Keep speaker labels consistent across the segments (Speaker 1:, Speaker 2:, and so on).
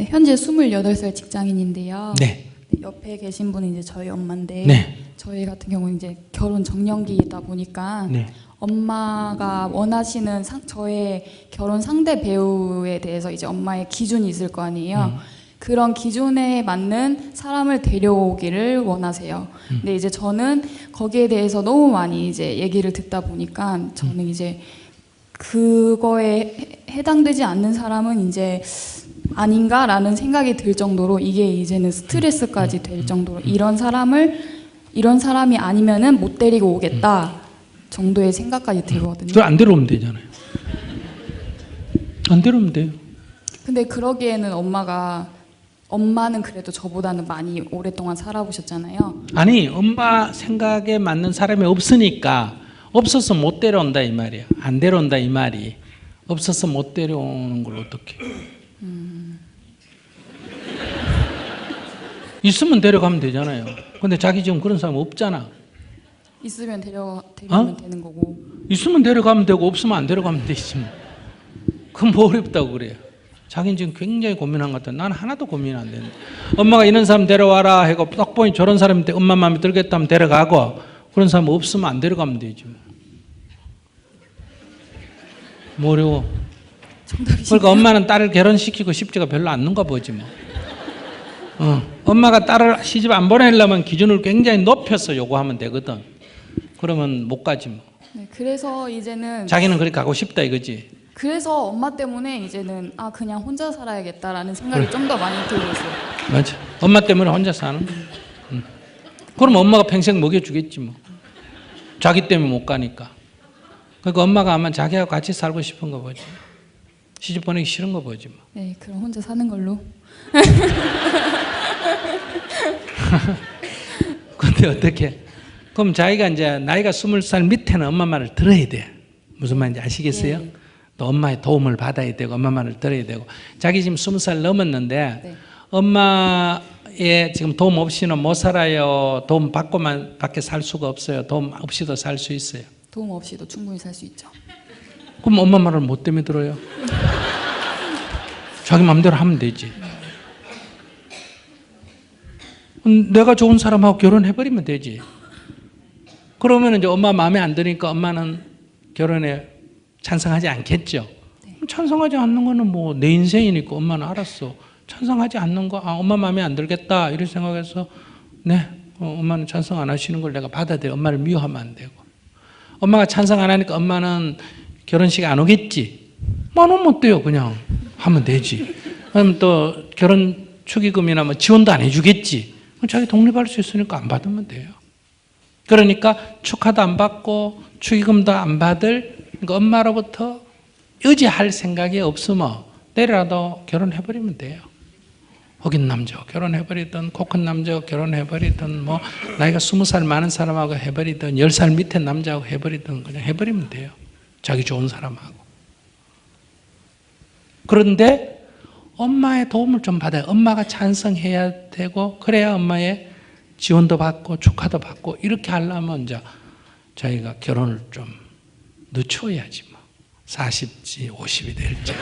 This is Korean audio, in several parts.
Speaker 1: 네, 현재 28살 직장인인데요.
Speaker 2: 네.
Speaker 1: 네, 옆에 계신 분은 이제 저희 엄마인데
Speaker 2: 네.
Speaker 1: 저희 같은 경우는 이제 결혼 정년기이다 보니까
Speaker 2: 네.
Speaker 1: 엄마가 원하시는 저의 결혼 상대 배우에 대해서 이제 엄마의 기준이 있을 거 아니에요. 그런 기준에 맞는 사람을 데려오기를 원하세요. 근데 이제 저는 거기에 대해서 너무 많이 이제 얘기를 듣다 보니까 저는 이제 그거에 해당되지 않는 사람은 이제 아닌가라는 생각이 들 정도로 이게 이제는 스트레스까지 될 정도로 이런 사람이 아니면은 못 데리고 오겠다 정도의 생각까지 들거든요.
Speaker 2: 그걸 안 데려오면 되잖아요. 안 데려오면 돼요.
Speaker 1: 근데 그러기에는 엄마는 그래도 저보다는 많이 오랫동안 살아보셨잖아요.
Speaker 2: 아니, 엄마 생각에 맞는 사람이 없으니까 없어서 못 데려온다 이 말이야. 안 데려온다 이 말이. 없어서 못 데려오는 걸 어떻게? 있으면 데려가면 되잖아요. 근데 자기 지금 그런 사람 없잖아.
Speaker 1: 있으면 데려오면 되는 거고.
Speaker 2: 있으면 데려가면 되고 없으면 안 데려가면 되지 뭐. 그건 뭐 어렵다고 그래요. 자기는 지금 굉장히 고민한 것 같아. 나는 하나도 고민 안 되는데. 엄마가 이런 사람 데려와라 하고 딱 보니 저런 사람인데 엄마 마음에 들겠다 하면 데려가고 그런 사람 없으면 안 데려가면 되지 뭐. 뭐 어려워. 그러니까 엄마는 딸을 결혼시키고 싶지가 별로 않는가 보지 뭐. 엄마가 딸을 시집 안 보내려면 기준을 굉장히 높여서 요구하면 되거든. 그러면 못 가지 뭐.
Speaker 1: 네, 그래서 이제는
Speaker 2: 자기는 그렇게 가고 싶다 이거지.
Speaker 1: 그래서 엄마 때문에 이제는 그냥 혼자 살아야겠다라는 생각이 좀 더 많이 들고 있어요.
Speaker 2: 맞아. 엄마 때문에 혼자 사는 거야. 그럼 엄마가 평생 먹여주겠지 뭐. 자기 때문에 못 가니까. 그러니까 엄마가 아마 자기하고 같이 살고 싶은 거 보지. 시집 보내기 싫은 거 보지 뭐.
Speaker 1: 네, 그럼 혼자 사는 걸로.
Speaker 2: 근데 어떻게? 그럼 자기가 이제 나이가 20살 밑에는 엄마 말을 들어야 돼. 무슨 말인지 아시겠어요?
Speaker 1: 네.
Speaker 2: 또 엄마의 도움을 받아야 되고 엄마 말을 들어야 되고. 자기 지금 20살 넘었는데
Speaker 1: 네.
Speaker 2: 엄마의 지금 도움 없이는 못 살아요. 도움 받고만 밖에 살 수가 없어요. 도움 없이도 살 수 있어요.
Speaker 1: 도움 없이도 충분히 살 수 있죠.
Speaker 2: 그럼 엄마 말을 뭐 때문에 들어요? 자기 마음대로 하면 되지. 내가 좋은 사람하고 결혼해버리면 되지. 그러면 이제 엄마 마음에 안 드니까 엄마는 결혼에 찬성하지 않겠죠.
Speaker 1: 네.
Speaker 2: 찬성하지 않는 거는 뭐 내 인생이니까 엄마는 알았어. 찬성하지 않는 거, 엄마 마음에 안 들겠다 이런 생각해서 네, 엄마는 찬성 안 하시는 걸 내가 받아들여. 엄마를 미워하면 안 되고. 엄마가 찬성 안 하니까 엄마는 결혼식 안 오겠지. 만 오면 어때요? 그냥 하면 되지. 그럼 또 결혼 축의금이나 뭐 지원도 안 해주겠지. 자기 독립할 수 있으니까 안 받으면 돼요. 그러니까 축하도 안 받고 축의금도 안 받을, 그러니까 엄마로부터 의지할 생각이 없으면 내일이라도 결혼해버리면 돼요. 흑인 남자 결혼해버리든 코큰 남자 결혼해버리든 뭐 나이가 20살 많은 사람하고 해버리든 10살 밑에 남자하고 해버리든 그냥 해버리면 돼요. 자기 좋은 사람하고. 그런데 엄마의 도움을 좀 받아요. 엄마가 찬성해야 되고 그래야 엄마의 지원도 받고 축하도 받고 이렇게 하려면 이제 자기가 결혼을 좀 늦춰야지 뭐. 40지 50이 될지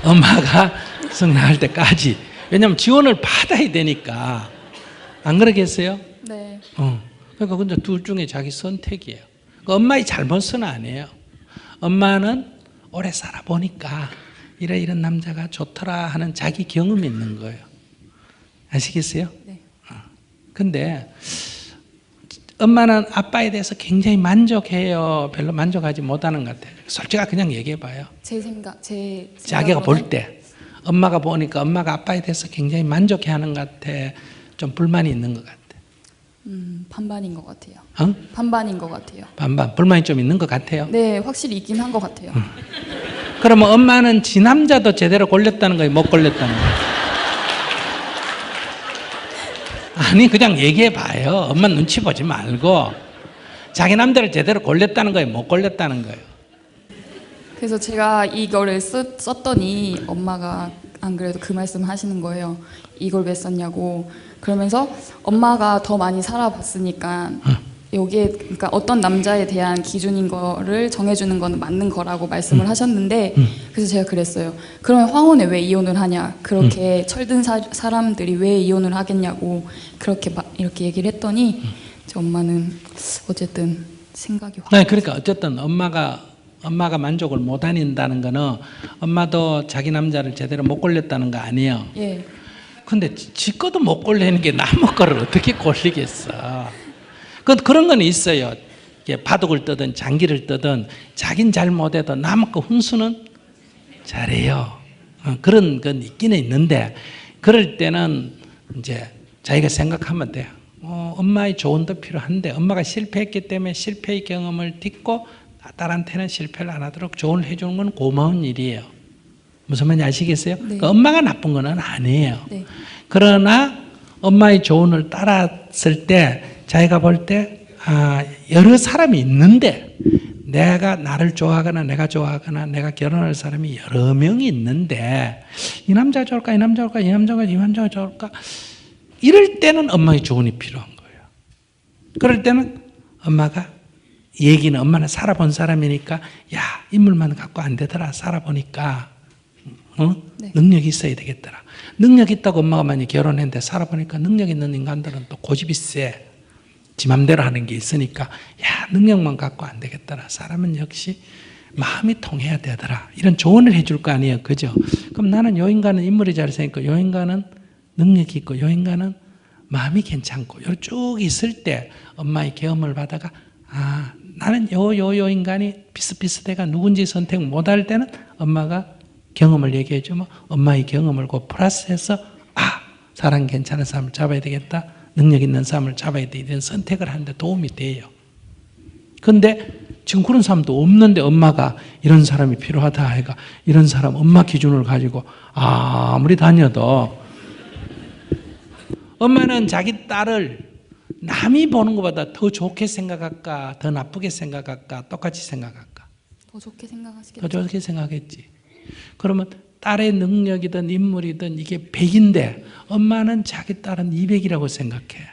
Speaker 2: 엄마가 성장할 때까지. 왜냐하면 지원을 받아야 되니까. 안 그러겠어요?
Speaker 1: 네.
Speaker 2: 그러니까 근데 둘 중에 자기 선택이에요. 그러니까 엄마의 잘못은 아니에요. 엄마는 오래 살아보니까 이런 남자가 좋더라 하는 자기 경험이 있는 거예요. 아시겠어요?
Speaker 1: 네.
Speaker 2: 근데 엄마는 아빠에 대해서 굉장히 만족해요? 별로 만족하지 못하는 것 같아요? 솔직하게 그냥 얘기해봐요.
Speaker 1: 생각으로는
Speaker 2: 자기가 볼 때 엄마가 보니까 엄마가 아빠에 대해서 굉장히 만족해하는 것 같아? 좀 불만이 있는 것 같아?
Speaker 1: 반반인 것 같아요. 반반인 것 같아요.
Speaker 2: 반반. 불만이 좀 있는 것 같아요?
Speaker 1: 네, 확실히 있긴 한 것 같아요.
Speaker 2: 그러면 엄마는 지 남자도 제대로 골렸다는 거예요? 못 골렸다는 거예요? 아니 그냥 얘기해봐요. 엄마 눈치 보지 말고 자기 남자를 제대로 골렸다는 거예요? 못 골렸다는 거예요?
Speaker 1: 그래서 제가 이거를 썼더니 엄마가 안 그래도 그 말씀 하시는 거예요. 이걸 왜 썼냐고. 그러면서 엄마가 더 많이 살아봤으니까 여기에 그러니까 어떤 남자에 대한 기준인 거를 정해주는 거는 맞는 거라고 말씀을 하셨는데 그래서 제가 그랬어요. 그러면 황혼에 왜 이혼을 하냐? 그렇게 철든 사람들이 왜 이혼을 하겠냐고 그렇게 이렇게 얘기를 했더니 제 엄마는 어쨌든 생각이 확.
Speaker 2: 네, 그러니까 어쨌든 엄마가 만족을 못 하는다는 거는 엄마도 자기 남자를 제대로 못 골렸다는 거 아니에요.
Speaker 1: 예.
Speaker 2: 근데 지 거도 못 골리는 게 남의 거를 어떻게 골리겠어. 그런 건 있어요. 바둑을 뜨든 장기를 뜨든 자긴 잘 못해도 남의 거 훈수는 잘해요. 그런 건 있기는 있는데 그럴 때는 이제 자기가 생각하면 돼요. 엄마의 조언도 필요한데 엄마가 실패했기 때문에 실패의 경험을 딛고 딸한테는 실패를 안 하도록 조언을 해주는 건 고마운 일이에요. 무슨 말인지 아시겠어요?
Speaker 1: 네.
Speaker 2: 그러니까 엄마가 나쁜 건 아니에요.
Speaker 1: 네.
Speaker 2: 그러나 엄마의 조언을 따랐을 때 자기가 볼 때 여러 사람이 있는데 내가 나를 좋아하거나 내가 좋아하거나 내가 결혼할 사람이 여러 명이 있는데 이 남자가 좋을까 이 남자가 좋을까 이 남자가 이 남자가 좋을까 이럴 때는 엄마의 조언이 필요한 거예요. 그럴 때는 엄마는 살아본 사람이니까 야 인물만 갖고 안 되더라 살아보니까
Speaker 1: 네.
Speaker 2: 능력이 있어야 되겠더라. 능력 있다고 엄마가 만약 결혼했는데 살아보니까 능력 있는 인간들은 또 고집이 세. 지 맘대로 하는 게 있으니까 야 능력만 갖고 안 되겠더라. 사람은 역시 마음이 통해야 되더라. 이런 조언을 해줄 거 아니에요. 그죠? 그럼 나는 요 인간은 인물이 잘생겼고 요 인간은 능력이 있고 요 인간은 마음이 괜찮고 요 쭉 있을 때 엄마의 경험을 받아가 나는 요 인간이 비슷비슷해가 누군지 선택 못할 때는 엄마가 경험을 얘기해 주면 엄마의 경험을 그 플러스해서 사람 괜찮은 사람을 잡아야 되겠다. 능력 있는 사람을 잡아야 돼. 이런 선택을 하는데 도움이 돼요. 그런데 지금 그런 사람도 없는데 엄마가 이런 사람이 필요하다 해가 이런 사람 엄마 기준을 가지고 아무리 다녀도 엄마는 자기 딸을 남이 보는 것보다 더 좋게 생각할까 더 나쁘게 생각할까 똑같이 생각할까?
Speaker 1: 더 좋게 생각하시겠죠?
Speaker 2: 더 좋게 생각했지. 그러면 딸의 능력이든 인물이든 이게 100인데 엄마는 자기 딸은 200이라고 생각해.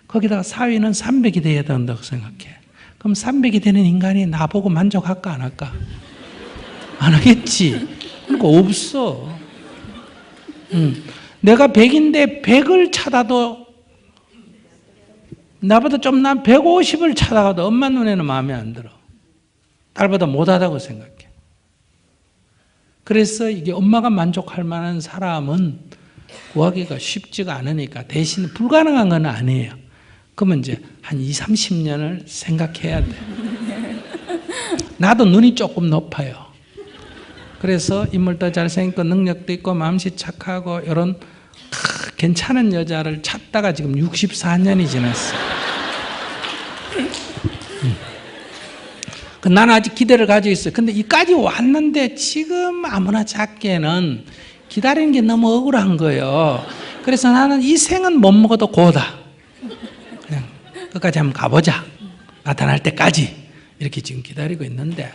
Speaker 2: 거기다가 사위는 300이 돼야 된다고 생각해. 그럼 300이 되는 인간이 나보고 만족할까 안 할까? 안 하겠지. 그러니까 없어. 내가 100인데 100을 찾아도 나보다 좀 난 150을 찾아가도 엄마 눈에는 마음에 안 들어. 딸보다 못하다고 생각해. 그래서 이게 엄마가 만족할 만한 사람은 구하기가 쉽지가 않으니까 대신 불가능한 건 아니에요. 그러면 이제 한 20, 30년을 생각해야 돼. 나도 눈이 조금 높아요. 그래서 인물도 잘생기고 능력도 있고 마음씨 착하고 이런 괜찮은 여자를 찾다가 지금 64년이 지났어. 나는 아직 기대를 가지고 있어요. 근데 이까지 왔는데 지금 아무나 찾기에는 기다리는 게 너무 억울한 거예요. 그래서 나는 이 생은 못 먹어도 고다. 그냥 끝까지 한번 가보자. 나타날 때까지. 이렇게 지금 기다리고 있는데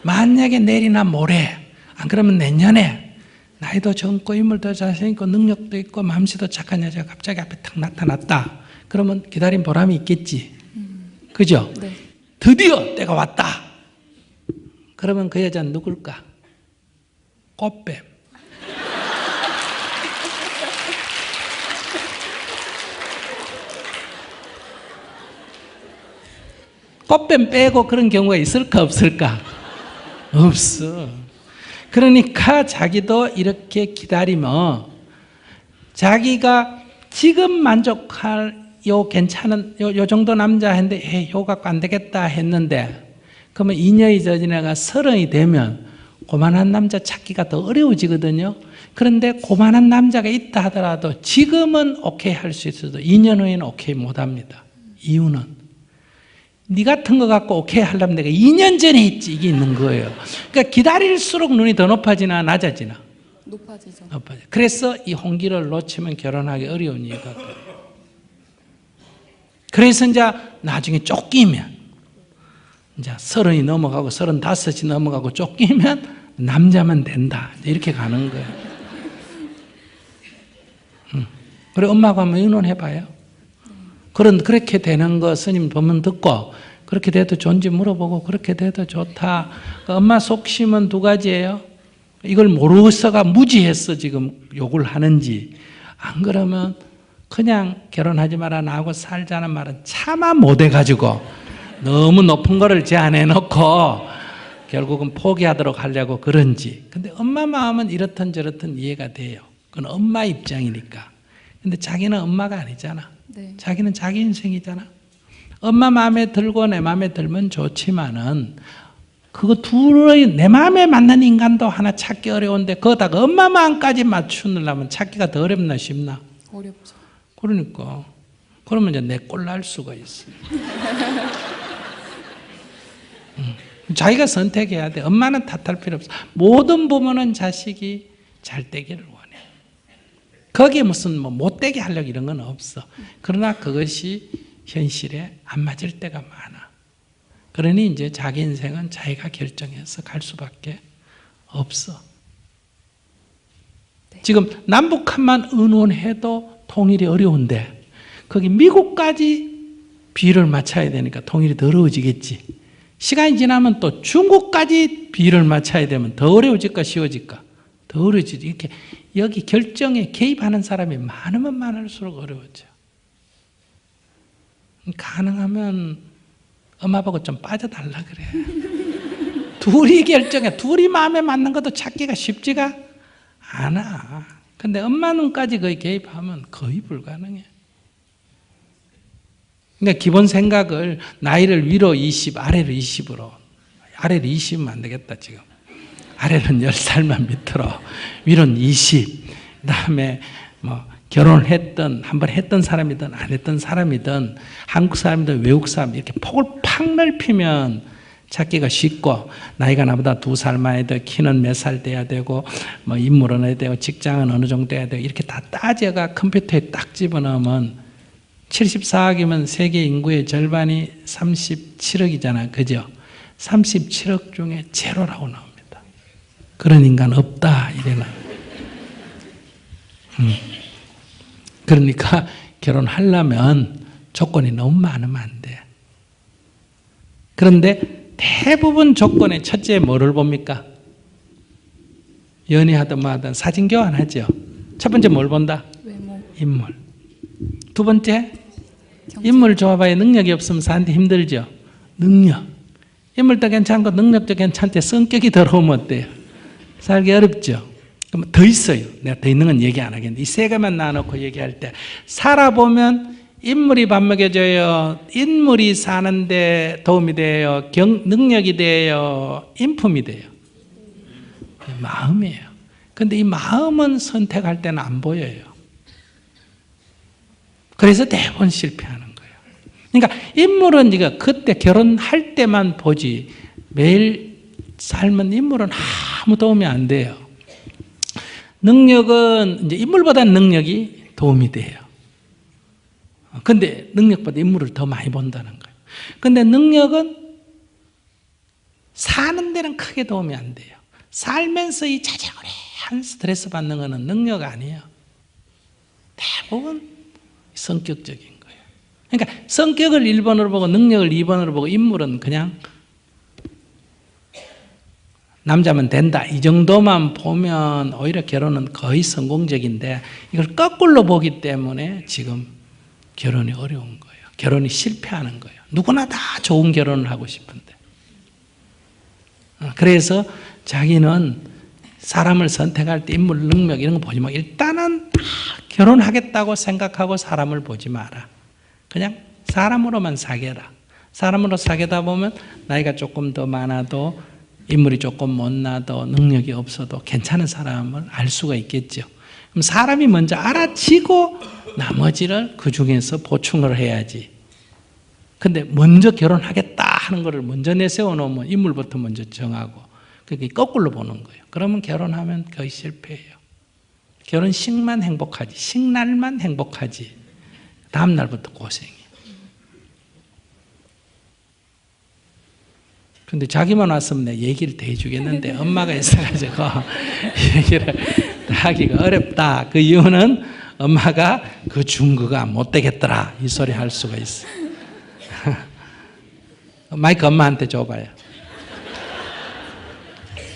Speaker 2: 만약에 내일이나 모레 안 그러면 내년에 나이도 젊고 인물도 잘생기고 능력도 있고 마음씨도 착한 여자가 갑자기 앞에 탁 나타났다. 그러면 기다린 보람이 있겠지. 그죠?
Speaker 1: 네.
Speaker 2: 드디어 때가 왔다. 그러면 그 여자는 누굴까? 꽃뱀. 꽃뱀 빼고 그런 경우가 있을까 없을까? 없어. 그러니까 자기도 이렇게 기다리면 자기가 지금 만족할 요 괜찮은 요 정도 남자인데 요 갖고 안 되겠다 했는데 그러면 2년이 지나가 30이 되면 고만한 남자 찾기가 더 어려워지거든요. 그런데 고만한 남자가 있다 하더라도 지금은 오케이 할 수 있어도 2년 후에는 오케이 못 합니다. 이유는 네 같은 거 갖고 오케이 하려면 내가 2년 전에 했지 이게 있는 거예요. 그러니까 기다릴수록 눈이 더 높아지나 낮아지나?
Speaker 1: 높아지죠.
Speaker 2: 높아져. 그래서 이 홍기를 놓치면 결혼하기 어려운 이유가 그래요. 그래서 이제 나중에 쫓기면 이제 30이 넘어가고 35이 넘어가고 쫓기면 남자면 된다. 이렇게 가는 거예요. 그래 엄마하고 한번 의논해봐요. 그렇게 되는 거 스님 법문 듣고 그렇게 돼도 좋은지 물어보고 그렇게 돼도 좋다. 엄마 속심은 두 가지예요. 이걸 모르고서가 무지해서 지금 욕을 하는지, 안 그러면 그냥 결혼하지 마라 나하고 살자는 말은 차마 못해가지고 너무 높은 거를 제안해 놓고 결국은 포기하도록 하려고 그런지. 근데 엄마 마음은 이렇든 저렇든 이해가 돼요. 그건 엄마 입장이니까. 근데 자기는 엄마가 아니잖아.
Speaker 1: 네.
Speaker 2: 자기는 자기 인생이잖아. 엄마 마음에 들고 내 마음에 들면 좋지만은 그거 둘의 내 마음에 맞는 인간도 하나 찾기 어려운데 거기다가 엄마 마음까지 맞추려면 찾기가 더 어렵나 싶나?
Speaker 1: 어렵죠.
Speaker 2: 그러니까 그러면 이제 내 꼴 날 수가 있어. 자기가 선택해야 돼. 엄마는 탓할 필요 없어. 모든 부모는 자식이 잘 되기를 원해. 거기에 무슨 뭐 못되게 하려고 이런 건 없어. 그러나 그것이 현실에 안 맞을 때가 많아. 그러니 이제 자기 인생은 자기가 결정해서 갈 수밖에 없어.
Speaker 1: 네.
Speaker 2: 지금 남북한만 의논해도 통일이 어려운데 거기 미국까지 비를 맞춰야 되니까 통일이 더 어려워지겠지. 시간이 지나면 또 중국까지 비를 맞춰야 되면 더 어려워질까 쉬워질까? 더 어려워지지. 이렇게 여기 결정에 개입하는 사람이 많으면 많을수록 어려워져. 가능하면 엄마 보고 좀 빠져달라 그래. 둘이 결정해. 둘이 마음에 맞는 것도 찾기가 쉽지가 않아. 근데 엄마 눈까지 거의 개입하면 거의 불가능해. 그러니까 기본 생각을 나이를 위로 20, 아래로 20으로. 아래로 20이면 안 되겠다 지금. 아래는 10살만 밑으로, 위로는 20. 그다음에 뭐 결혼을 했든 한번 했던 사람이든 안 했던 사람이든 한국 사람이든 외국 사람 이렇게 폭을 팍 넓히면 찾기가 쉽고, 나이가 나보다 2살 많이 돼, 키는 몇 살 돼야 되고, 뭐 인물은 어디 되고, 직장은 어느 정도 돼야 되고, 이렇게 다 따져가 컴퓨터에 딱 집어넣으면 74억이면 세계 인구의 절반이 37억이잖아. 그죠? 37억 중에 제로라고 나옵니다. 그런 인간 없다. 이래나. 그러니까 결혼하려면 조건이 너무 많으면 안 돼. 그런데 대부분 조건의 첫째 뭐를 봅니까? 연애하든 뭐하든 사진 교환하죠. 첫 번째 뭘 본다?
Speaker 1: 외모.
Speaker 2: 인물. 두 번째
Speaker 1: 경제.
Speaker 2: 인물 좋아봐야 능력이 없으면 사는데 힘들죠. 능력. 인물도 괜찮고 능력도 괜찮대 성격이 더러우면 어때요? 살기 어렵죠. 그럼 더 있어요. 내가 더 있는 건 얘기 안 하겠는데 이 세 개만 나눠놓고 얘기할 때 살아보면 인물이 밥 먹여줘요. 인물이 사는데 도움이 돼요. 능력이 돼요. 인품이 돼요. 마음이에요. 근데 이 마음은 선택할 때는 안 보여요. 그래서 대부분 실패하는 거예요. 그러니까 인물은 네가 그때 결혼할 때만 보지 매일 삶은 인물은 아무 도움이 안 돼요. 능력은 이제 인물보다는 능력이 도움이 돼요. 근데 능력보다 인물을 더 많이 본다는 거예요. 근데 능력은 사는 데는 크게 도움이 안 돼요. 살면서 이 자잘한 스트레스 받는 거는 능력 아니에요. 대부분 성격적인 거예요. 그러니까 성격을 1번으로 보고 능력을 2번으로 보고 인물은 그냥 남자면 된다 이 정도만 보면 오히려 결혼은 거의 성공적인데 이걸 거꾸로 보기 때문에 지금 결혼이 어려운 거예요. 결혼이 실패하는 거예요. 누구나 다 좋은 결혼을 하고 싶은데. 그래서 자기는 사람을 선택할 때 인물, 능력 이런 거 보지 마. 일단은 다 결혼하겠다고 생각하고 사람을 보지 마라. 그냥 사람으로만 사귀라. 사람으로 사귀다 보면 나이가 조금 더 많아도 인물이 조금 못나도 능력이 없어도 괜찮은 사람을 알 수가 있겠죠. 그럼 사람이 먼저 알아치고 나머지를 그 중에서 보충을 해야지. 근데 먼저 결혼하겠다 하는 거를 먼저 내세워 놓으면 인물부터 먼저 정하고 그게 거꾸로 보는 거예요. 그러면 결혼하면 거의 실패해요. 결혼식만 행복하지, 식날만 행복하지, 다음 날부터 고생이에요. 근데 자기만 왔으면 내 얘기를 다 해주겠는데 엄마가 있어가지고 얘기를 하기가 어렵다. 그 이유는 엄마가 그 준 거가 못 되겠더라 이 소리 할 수가 있어. 마이크 엄마한테 줘봐요.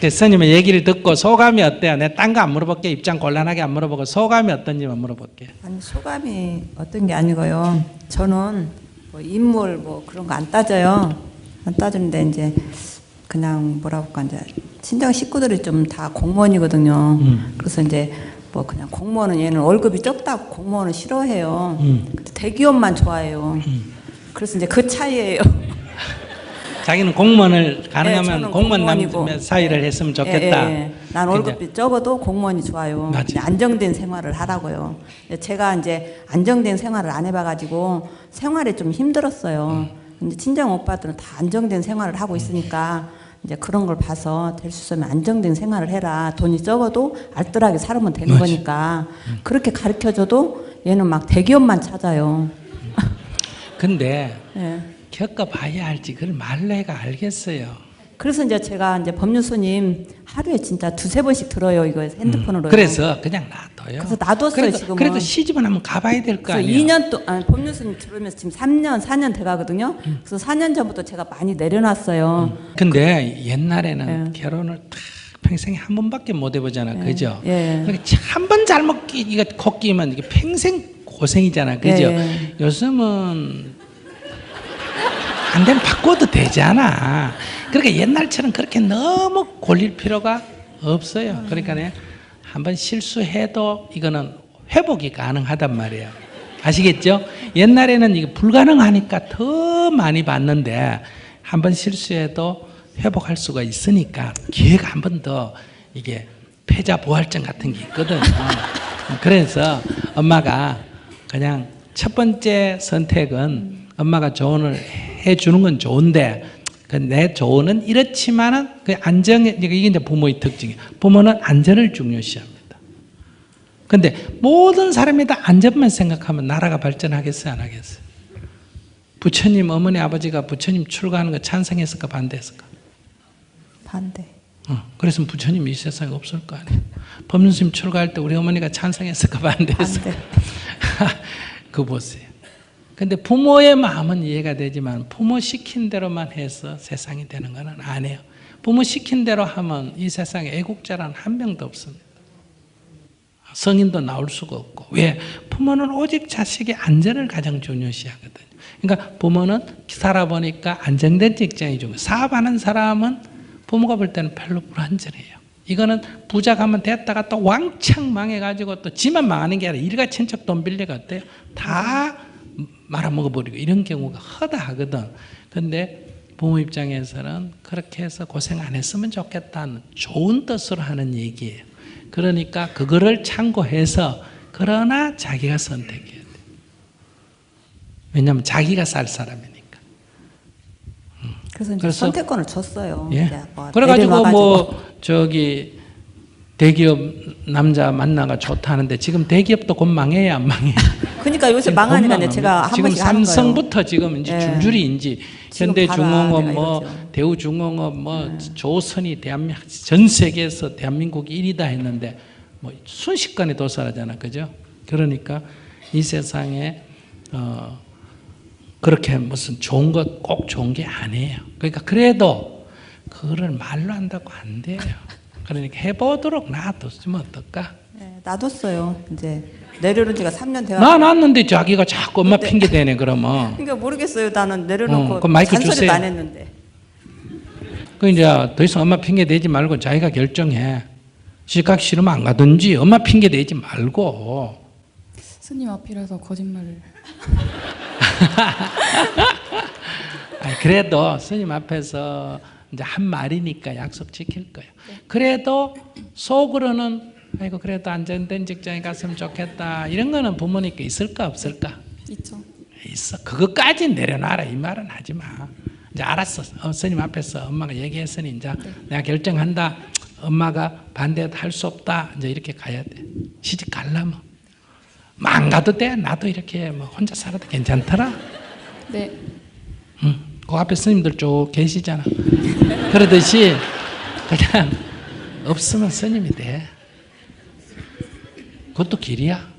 Speaker 2: 스님의 얘기를 듣고 소감이 어때요? 내가 딴 거 안 물어볼게. 입장 곤란하게 안 물어보고 소감이 어떤지만 물어볼게.
Speaker 3: 아니 소감이 어떤 게 아니고요. 저는 뭐 인물 뭐 그런 거 안 따져요. 안 따지는데 이제 그냥 뭐라고 할까 이제 친정 식구들이 좀 다 공무원이거든요. 그래서 이제 뭐 그냥 공무원은 얘는 월급이 적다고 공무원은 싫어해요. 근데 대기업만 좋아해요. 그래서 이제 그 차이예요.
Speaker 2: 자기는 공무원을 가능하면
Speaker 3: 저는
Speaker 2: 공무원
Speaker 3: 공무원이고.
Speaker 2: 남 사이를 했으면 좋겠다.
Speaker 3: 난 월급이 적어도 공무원이 좋아요.
Speaker 2: 맞아요.
Speaker 3: 이제 안정된 생활을 하라고요. 제가 이제 안정된 생활을 안 해봐가지고 생활이 좀 힘들었어요. 근데 친정 오빠들은 다 안정된 생활을 하고 있으니까 이제 그런 걸 봐서 될 수 있으면 안정된 생활을 해라. 돈이 적어도 알뜰하게 살면 되는
Speaker 2: 맞아.
Speaker 3: 거니까 그렇게 가르쳐줘도 얘는 막 대기업만 찾아요.
Speaker 2: 근데
Speaker 3: 예.
Speaker 2: 겪어봐야 알지 그걸 말로 해가 알겠어요.
Speaker 3: 그래서 이제 제가 이제 법률스님 하루에 진짜 두세 번씩 들어요. 이거 핸드폰으로.
Speaker 2: 그래서 그냥 놔둬요.
Speaker 3: 그래서 놔뒀어요, 지금은.
Speaker 2: 그래도 시집은 한번 가봐야 될 거
Speaker 3: 그래서
Speaker 2: 아니에요.
Speaker 3: 2년 동안 법률스님 들으면서 지금 3년, 4년 돼가거든요. 그래서 4년 전부터 제가 많이 내려놨어요.
Speaker 2: 근데 옛날에는
Speaker 3: 예.
Speaker 2: 결혼을 다 평생에 한 번밖에 못 해보잖아, 그죠?
Speaker 3: 예.
Speaker 2: 한 번 잘못 이거 코 끼면 이게 평생 고생이잖아, 그죠?
Speaker 3: 예.
Speaker 2: 요즘은 안 되면 바꿔도 되잖아. 그러니까 옛날처럼 그렇게 너무 골릴 필요가 없어요. 그러니까 한번 실수해도 이거는 회복이 가능하단 말이에요. 아시겠죠? 옛날에는 이게 불가능하니까 더 많이 봤는데 한번 실수해도 회복할 수가 있으니까 기회가 한 번 더 이게 패자부활증 같은 게 있거든요. 그래서 엄마가 그냥 첫 번째 선택은 엄마가 조언을 해주는 건 좋은데 내 조언은 이렇지만은 그 안정, 이게 이제 부모의 특징이에요. 부모는 안전을 중요시합니다. 근데 모든 사람이 다 안전만 생각하면 나라가 발전하겠어요, 안 하겠어요? 부처님, 어머니, 아버지가 부처님 출가하는 거 찬성했을까, 반대했을까?
Speaker 3: 반대.
Speaker 2: 그래서 부처님 이 세상에 없을 거 아니에요. 법륜스님 출가할 때 우리 어머니가 찬성했을까, 반대했을까? 그거 보세요. 근데 부모의 마음은 이해가 되지만 부모 시킨 대로만 해서 세상이 되는 건 아니에요. 부모 시킨 대로 하면 이 세상에 애국자란 한 명도 없습니다. 성인도 나올 수가 없고. 왜? 부모는 오직 자식의 안전을 가장 중요시하거든요. 그러니까 부모는 살아보니까 안정된 직장이 중요해요. 사업하는 사람은 부모가 볼 때는 별로 불안전해요. 이거는 부자 가면 됐다가 또 왕창 망해가지고 또 지만 망하는 게 아니라 일가천적 돈 빌려가 어때요? 다 말아먹어버리고 이런 경우가 허다하거든. 근데 부모 입장에서는 그렇게 해서 고생 안 했으면 좋겠다는 좋은 뜻으로 하는 얘기예요. 그러니까 그거를 참고해서 그러나 자기가 선택해야 돼. 왜냐하면 자기가 살 사람이니까.
Speaker 3: 그래서 이제 선택권을 줬어요.
Speaker 2: 예.
Speaker 3: 이제 뭐
Speaker 2: 그래가지고
Speaker 3: 내려놔가지고.
Speaker 2: 뭐 저기 대기업 남자 만나가 좋다는데 지금 대기업도 곧 망해야 안 망해요.
Speaker 3: 그러니까 요새
Speaker 2: 지금
Speaker 3: 망하니까
Speaker 2: 곧
Speaker 3: 제가 한
Speaker 2: 지금
Speaker 3: 번씩 하는 거예요.
Speaker 2: 삼성부터 지금 이제
Speaker 3: 예.
Speaker 2: 줄줄이 이제
Speaker 3: 지금
Speaker 2: 현대중공업
Speaker 3: 봐라,
Speaker 2: 뭐
Speaker 3: 내가 이러죠.
Speaker 2: 대우중공업 뭐 조선이 대한민국 전 세계에서 대한민국이 1위다 했는데 뭐 순식간에 도살하잖아, 그죠? 그러니까 이 세상에 그렇게 무슨 좋은 것 꼭 좋은 게 아니에요. 그러니까 그래도 그거를 말로 한다고 안 돼요. 그러니까 해보도록 놔뒀으면 어떨까?
Speaker 3: 네, 놔뒀어요. 이제 내려놓은 지가 3년 돼가.
Speaker 2: 놔놨는데 자기가 자꾸 엄마 핑계 대네 그러면.
Speaker 3: 그러니까 모르겠어요. 나는 내려놓고
Speaker 2: 그럼 마이크
Speaker 3: 잔소리도
Speaker 2: 주세요.
Speaker 3: 안 했는데.
Speaker 2: 그 이제 더 이상 엄마 핑계 대지 말고 자기가 결정해. 시각 싫으면 안 가든지 엄마 핑계 대지 말고.
Speaker 1: 스님 앞이라서 거짓말을.
Speaker 2: 그래도 스님 앞에서 이제 한 말이니까 약속 지킬 거예요. 그래도 속으로는 아이고 그래도 안정된 직장에 갔으면 좋겠다 이런 거는 부모님께 있을까 없을까?
Speaker 1: 있죠.
Speaker 2: 있어. 그것까지 내려놔라 이 말은 하지 마. 이제 알았어. 스님 앞에서 엄마가 얘기했으니 이제 내가 결정한다. 엄마가 반대도 할 수 없다. 이제 이렇게 가야 돼. 시집 가려면. 안 가도 돼. 나도 이렇게 뭐 혼자 살아도 괜찮더라.
Speaker 1: 네.
Speaker 2: 그 앞에 스님들 쭉 계시잖아. 그러듯이 그냥 없으면 스님이 돼. 그것도 길이야.